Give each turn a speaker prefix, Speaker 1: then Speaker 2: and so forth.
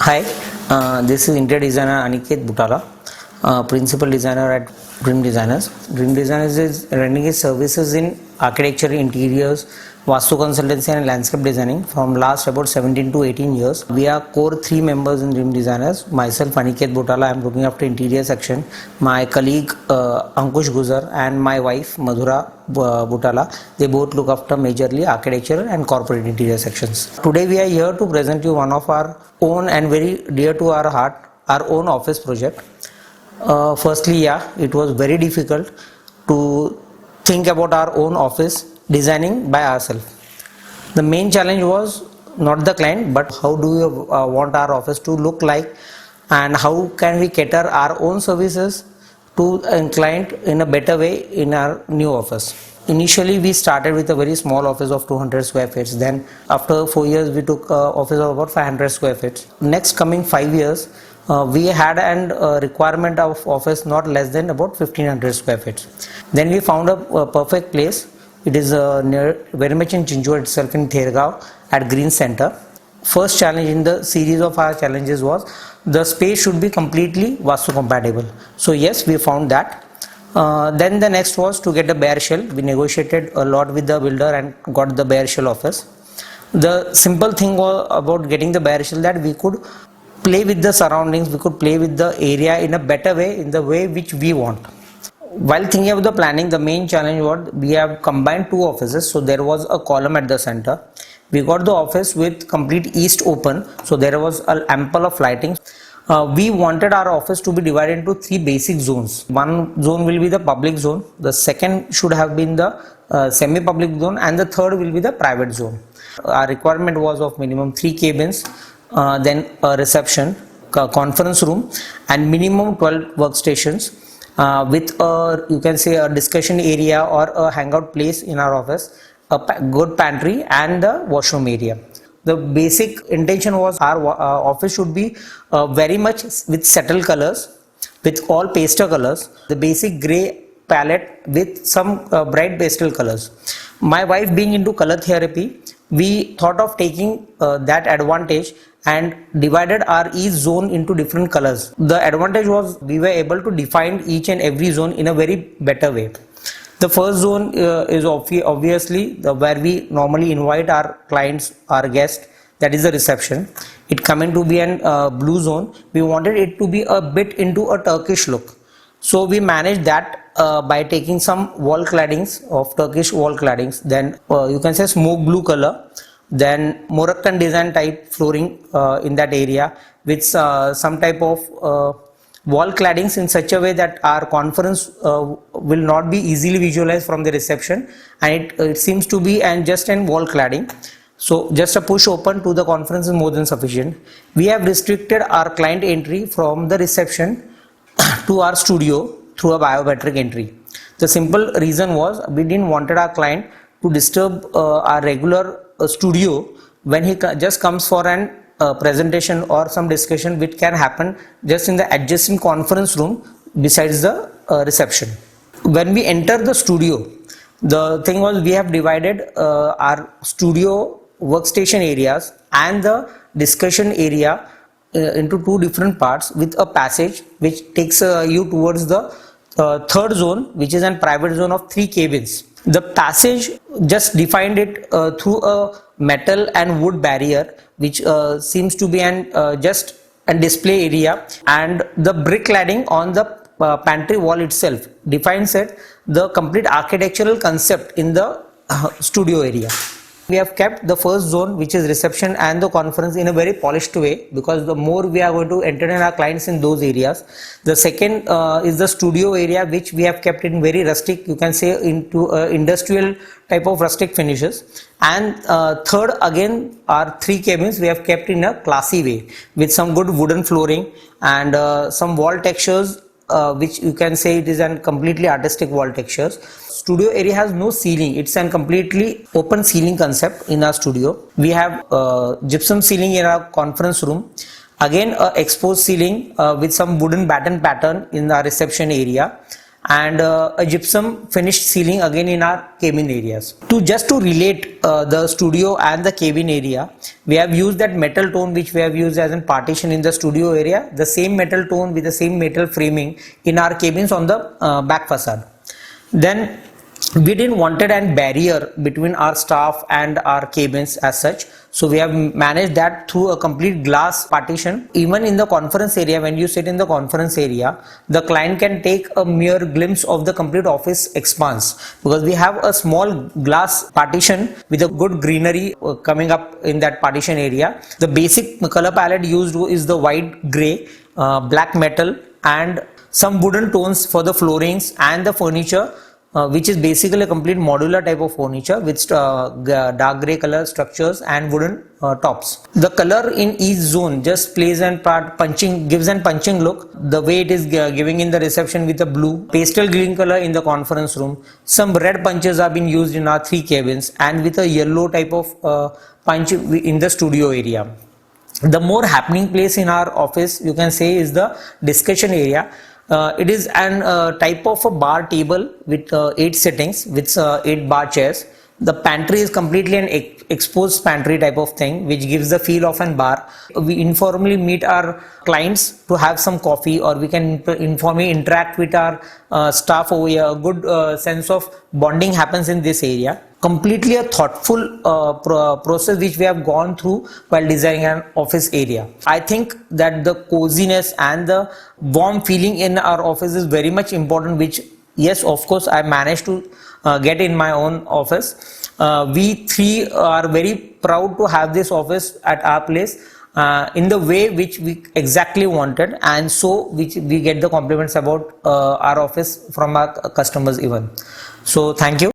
Speaker 1: Hi, this is interior designer Aniket Butala, principal designer at Dream Designers. Dream Designers is running its services in architecture, interiors, Vastu consultancy and landscape designing from last about 17 to 18 years. We are core 3 members in Dream Designers. Myself Aniket Butala, I am looking after interior section. My colleague Ankush Guzar and my wife Madhura Butala, they both look after majorly architecture and corporate interior sections. Today we are here to present you one of our own and very dear to our heart, our own office project. Firstly, it was very difficult to think about our own office designing by ourselves. The main challenge was not the client, but how do we want our office to look like, and how can we cater our own services to a client in a better way in our new office. Initially, we started with a very small office of 200 square feet. Then, after 4 years, we took an office of about 500 square feet. Next coming 5 years, we had a requirement of office not less than about 1500 square feet. Then we found a perfect place. It is very much in Chinchwad itself in Thergaon at Green Center. First challenge in the series of our challenges was the space should be completely Vastu compatible. So yes, we found that. Then the next was to get a bare shell. We negotiated a lot with the builder and got the bare shell office. The simple thing was about getting the bare shell that we could play with the surroundings, we could play with the area in a better way, in the way which we want. While thinking of the planning, the main challenge was we have combined 2 offices, so there was a column at the center. We got the office with complete east open, so there was an ample of lighting. We wanted our office to be divided into 3 basic zones. One zone will be the public zone, the second should have been the semi-public zone, and the third will be the private zone. Our requirement was of minimum 3 cabins, then a reception, conference room, and minimum 12 workstations with you can say a discussion area or a hangout place in our office, a good pantry and the washroom area. The basic intention was our office should be very much with settled colors, with all pastel colors, the basic grey palette with some bright pastel colors. My wife being into color therapy, we thought of taking that advantage and divided our each zone into different colors. The advantage was we were able to define each and every zone in a very better way. The first zone is obviously where we normally invite our clients, our guests, that is the reception. It coming to be an blue zone. We wanted it to be a bit into a Turkish look. So we managed that by taking some wall claddings of Turkish wall claddings, then you can say smoke blue color, then Moroccan design type flooring in that area with some type of wall claddings in such a way that our conference will not be easily visualized from the reception, and it seems to be just an wall cladding. So just a push open to the conference is more than sufficient. We have restricted our client entry from the reception to our studio through a biometric entry. The simple reason was we didn't wanted our client to disturb our regular studio when he just comes for an presentation or some discussion which can happen just in the adjacent conference room besides the reception. When we enter the studio, the thing was we have divided our studio workstation areas and the discussion area into 2 different parts with a passage which takes you towards the third zone, which is a private zone of 3 cabins. The passage just defined it through a metal and wood barrier which seems to be just a display area, and the brick cladding on the pantry wall itself defines it the complete architectural concept in the studio area. We have kept the first zone, which is reception and the conference, in a very polished way, because the more we are going to entertain our clients in those areas. The second is the studio area, which we have kept in very rustic, you can say into industrial type of rustic finishes. And third, again, our 3 cabins we have kept in a classy way with some good wooden flooring and some wall textures, which you can say it is a completely artistic wall textures. Studio area has no ceiling, it's a completely open ceiling concept in our studio. We have gypsum ceiling in our conference room, again exposed ceiling with some wooden batten pattern in the reception area, and a gypsum finished ceiling again in our cabin areas. Just to relate the studio and the cabin area, we have used that metal tone which we have used as a partition in the studio area, the same metal tone with the same metal framing in our cabins on the back facade. Then we didn't wanted a barrier between our staff and our cabins as such, so we have managed that through a complete glass partition. Even in the conference area, when you sit in the conference area, the client can take a mere glimpse of the complete office expanse, because we have a small glass partition with a good greenery coming up in that partition area. The basic color palette used is the white, gray, black metal, and some wooden tones for the floorings and the furniture, which is basically a complete modular type of furniture with dark gray color structures and wooden tops. The color in each zone just plays and part gives a punching look. The way it is giving in the reception with the blue, pastel green color in the conference room. Some red punches are being used in our 3 cabins, and with a yellow type of punch in the studio area. The more happening place in our office, you can say, is the discussion area. It is an type of a bar table with 8 sittings with 8 bar chairs. The pantry is completely an exposed pantry type of thing, which gives the feel of an bar. We informally meet our clients to have some coffee, or we can informally interact with our staff over here. A good sense of bonding happens in this area. Completely a thoughtful process which we have gone through while designing an office area. I think that the coziness and the warm feeling in our office is very much important, which, yes, of course, I managed to get in my own office. We 3 are very proud to have this office at our place in the way which we exactly wanted, and so which we get the compliments about our office from our customers even. So thank you.